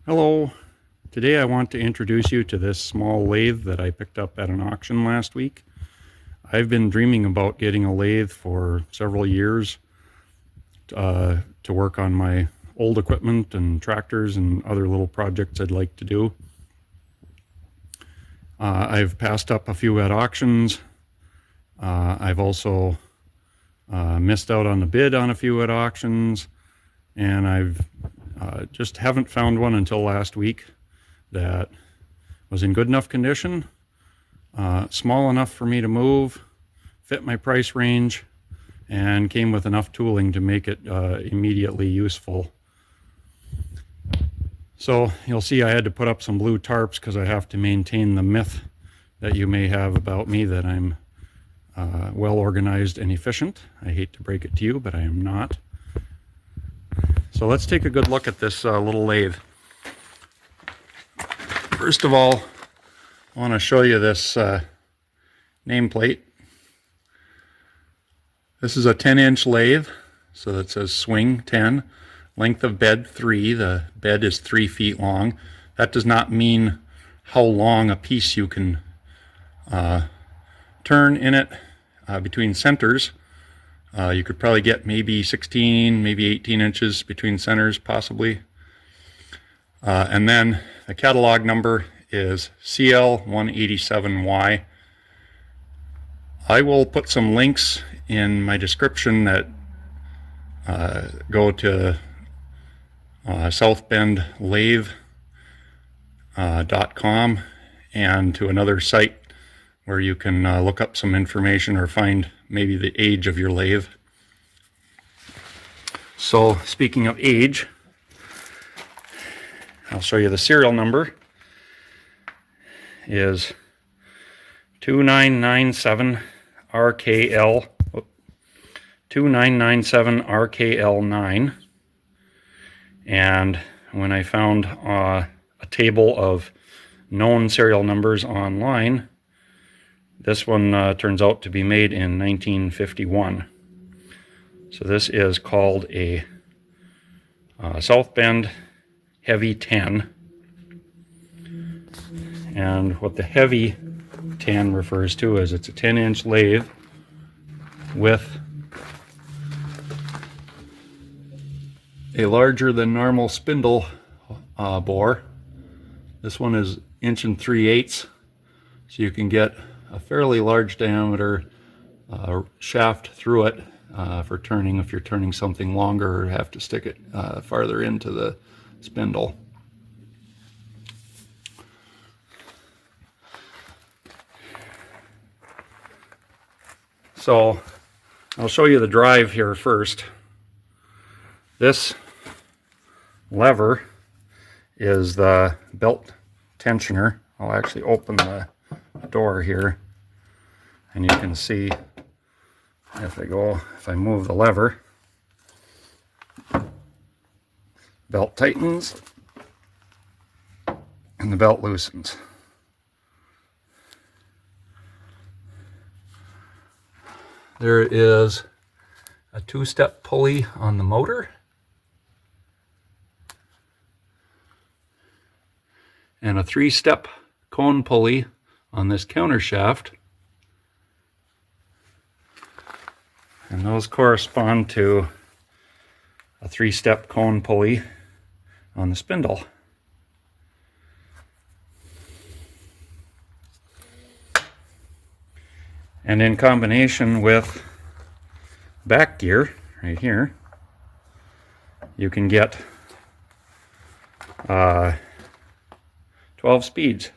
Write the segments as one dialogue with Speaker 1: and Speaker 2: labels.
Speaker 1: Hello. Today I want to introduce you to this small lathe that I picked up at an auction last week. I've been dreaming about getting a lathe for several years to work on my old equipment and tractors and other little projects I'd like to do. I've passed up a few at auctions. I've also missed out on the bid on a few at auctions, and I've just haven't found one until last week that was in good enough condition, small enough for me to move, fit my price range, and came with enough tooling to make it immediately useful. So you'll see I had to put up some blue tarps because I have to maintain the myth that you may have about me that I'm well organized and efficient. I hate to break it to you, but I am not. So let's take a good look at this little lathe. First of all, I want to show you this nameplate. This is a 10-inch lathe, so that says swing 10, length of bed 3. The bed is 3 feet long. That does not mean how long a piece you can turn in it between centers. You could probably get maybe 16, maybe 18 inches between centers, possibly. And then the catalog number is CL187Y. I will put some links in my description that go to southbendlathe.com and to another site where you can look up some information or find maybe the age of your lathe. So speaking of age, I'll show you the serial number is 2997 RKL 2997 RKL9. And when I found a table of known serial numbers online, this one turns out to be made in 1951. So this is called a South Bend Heavy 10. And what the Heavy 10 refers to is it's a 10-inch lathe with a larger than normal spindle bore. This one is 1 3/8, so you can get a fairly large diameter shaft through it for turning if you're turning something longer or have to stick it farther into the spindle. So I'll show you the drive here first. This lever is the belt tensioner. I'll actually open the door here and you can see if I move the lever, belt tightens and the belt loosens. There is a 2-step pulley on the motor and a 3-step cone pulley on this counter shaft, and those correspond to a 3-step cone pulley on the spindle. And in combination with back gear right here, you can get 12 speeds.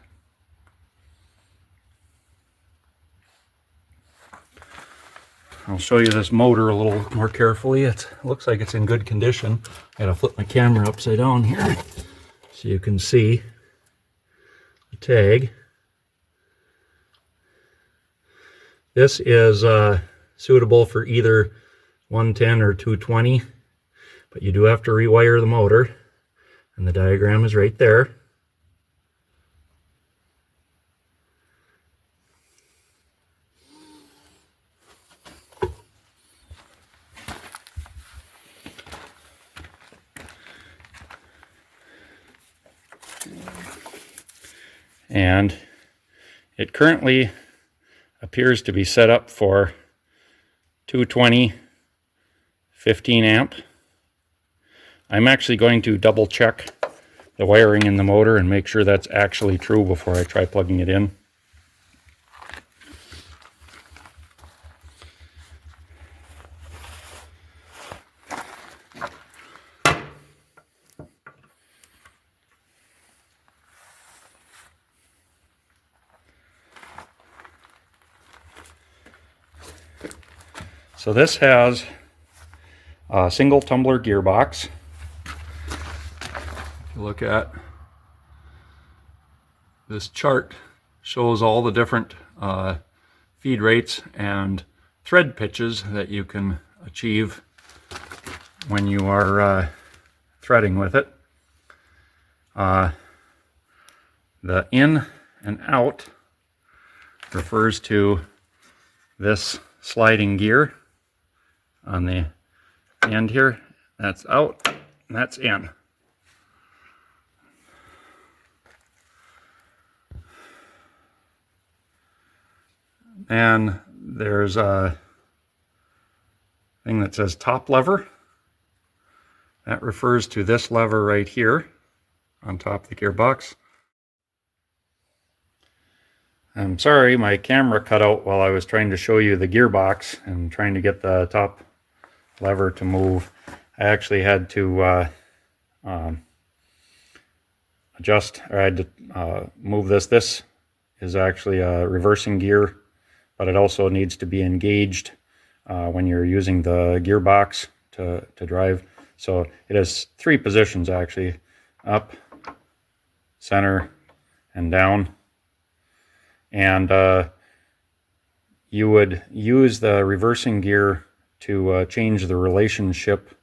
Speaker 1: I'll show you this motor a little more carefully. It looks like it's in good condition. I gotta flip my camera upside down here so you can see the tag. This is suitable for either 110 or 220, but you do have to rewire the motor, and the diagram is right there. and it currently appears to be set up for 220 15 amp. I'm actually going to double check the wiring in the motor and make sure that's actually true before I try plugging it in. So this has a single tumbler gearbox. If you look at this chart, shows all the different feed rates and thread pitches that you can achieve when you are threading with it. The in and out refers to this sliding gear on the end here. That's out and that's in. And there's a thing that says top lever. That refers to this lever right here on top of the gearbox. I'm sorry, my camera cut out while I was trying to show you the gearbox and trying to get the top lever to move. I actually had to adjust, or I had to move this. This is actually a reversing gear, but it also needs to be engaged when you're using the gearbox to drive. So it has 3 positions actually: up, center, and down. And you would use the reversing gear to change the relationship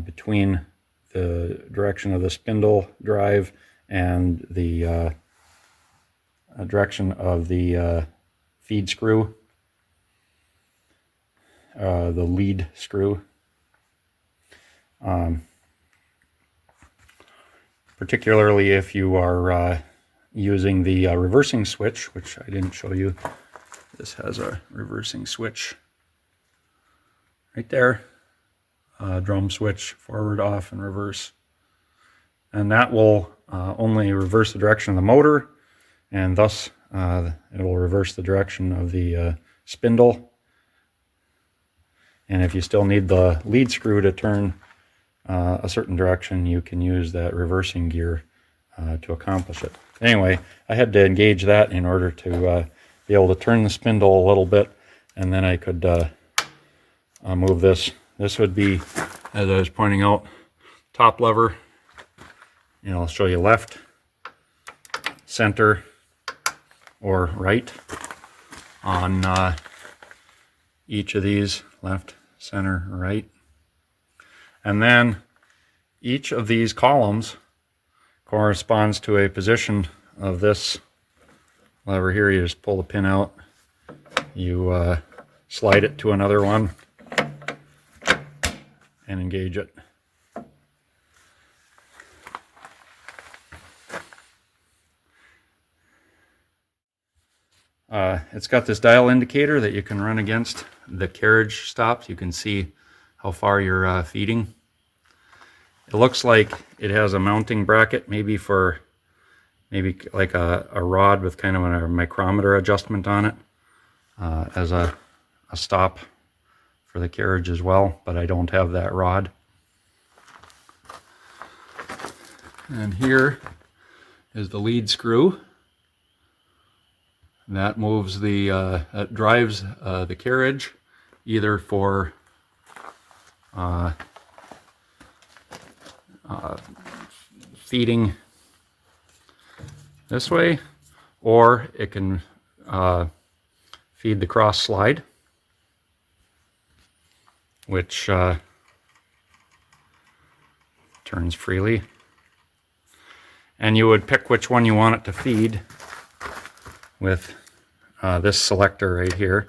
Speaker 1: between the direction of the spindle drive and the direction of the feed screw, the lead screw. Particularly if you are using the reversing switch, which I didn't show you. This has a reversing switch right there. Drum switch, forward, off, and reverse. And that will only reverse the direction of the motor, and thus it will reverse the direction of the spindle. And if you still need the lead screw to turn a certain direction, you can use that reversing gear to accomplish it. Anyway, I had to engage that in order to be able to turn the spindle a little bit, and then I could move this. This would be, as I was pointing out, top lever. I'll show you left, center, or right on each of these: left, center, right. And then each of these columns corresponds to a position of this lever here. You just pull the pin out, you slide it to another one, and engage it. It's got this dial indicator that you can run against the carriage stops. You can see how far you're feeding. It looks like it has a mounting bracket, maybe like a rod with kind of a micrometer adjustment on it, as a stop for the carriage as well, but I don't have that rod. And here is the lead screw. That moves that drives the carriage either for feeding this way, or it can feed the cross slide, which turns freely. And you would pick which one you want it to feed with this selector right here.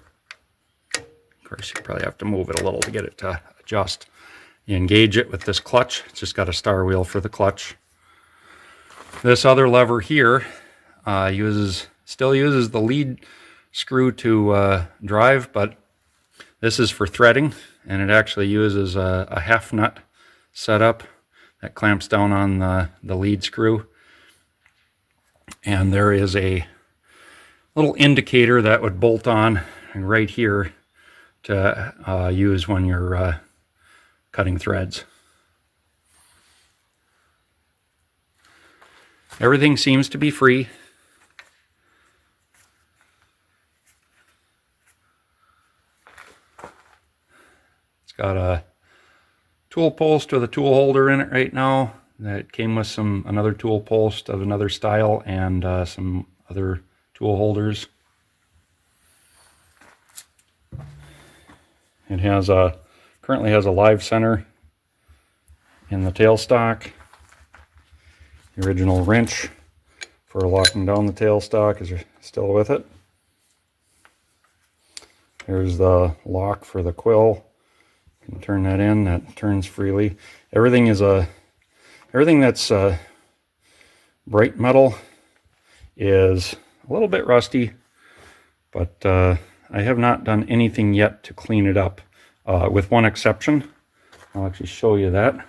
Speaker 1: Of course, you probably have to move it a little to get it to adjust. You engage it with this clutch. It's just got a star wheel for the clutch. This other lever here still uses the lead screw to drive, but this is for threading, and it actually uses a half nut setup that clamps down on the lead screw. And there is a little indicator that would bolt on right here to use when you're cutting threads. Everything seems to be free. It's got a tool post with a tool holder in it right now. That came with another tool post of another style and some other tool holders. It has currently has a live center in the tailstock. The original wrench for locking down the tailstock is still with it. Here's the lock for the quill. You can turn that in. That turns freely. Everything that's bright metal is a little bit rusty, but I have not done anything yet to clean it up, with one exception. I'll actually show you that.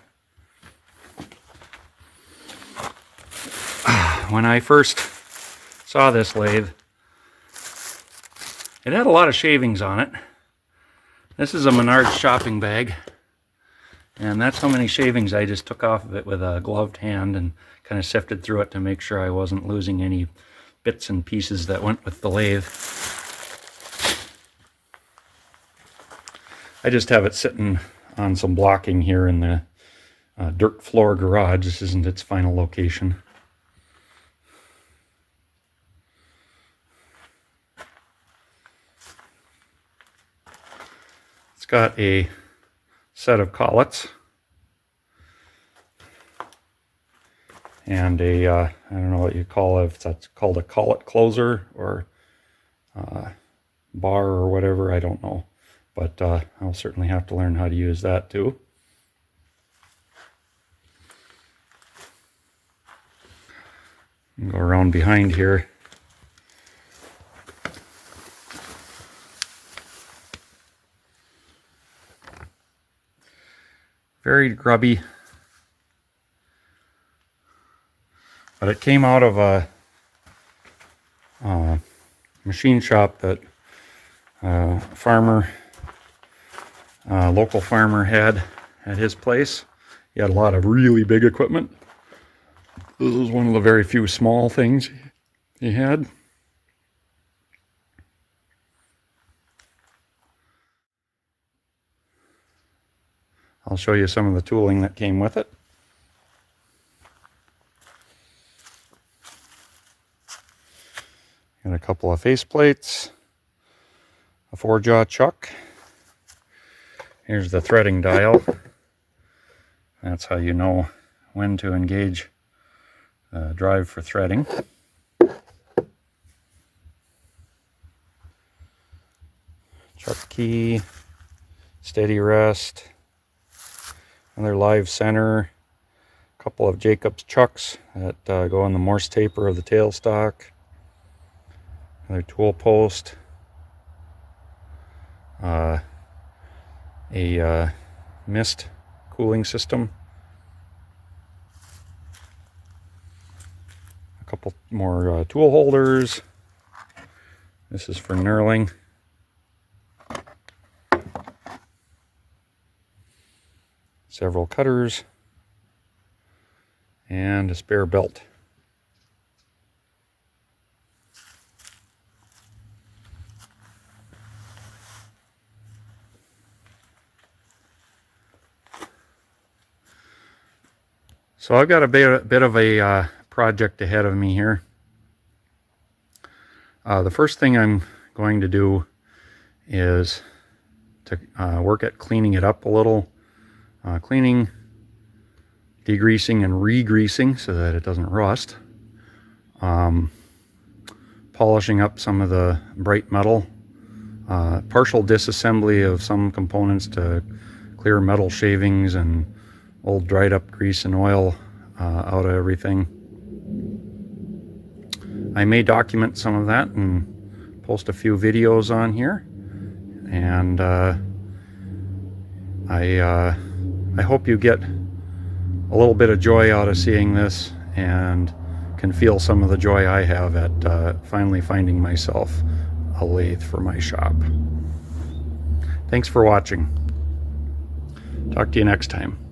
Speaker 1: When I first saw this lathe, it had a lot of shavings on it. This is a Menards shopping bag, and that's how many shavings I just took off of it with a gloved hand and kind of sifted through it to make sure I wasn't losing any bits and pieces that went with the lathe. I just have it sitting on some blocking here in the dirt floor garage. This isn't its final location. It's got a set of collets and a, I don't know what you call it, if that's called a collet closer or bar or whatever, I don't know. But I'll certainly have to learn how to use that too. Go around behind here. Very grubby, but it came out of a machine shop that a farmer, local farmer had at his place. He had a lot of really big equipment. This was one of the very few small things he had. I'll show you some of the tooling that came with it. Got a couple of face plates, a 4-jaw chuck. Here's the threading dial. That's how you know when to engage the drive for threading. Chuck key, steady rest. Another live center, a couple of Jacobs chucks that go on the Morse taper of the tailstock, another tool post, a mist cooling system, a couple more tool holders. This is for knurling. Several cutters, and a spare belt. So I've got a bit of a project ahead of me here. The first thing I'm going to do is to work at cleaning it up a little. Cleaning, degreasing, and re-greasing so that it doesn't rust. Polishing up some of the bright metal. Partial disassembly of some components to clear metal shavings and old dried up grease and oil out of everything. I may document some of that and post a few videos on here. And I hope you get a little bit of joy out of seeing this and can feel some of the joy I have at finally finding myself a lathe for my shop. Thanks for watching. Talk to you next time.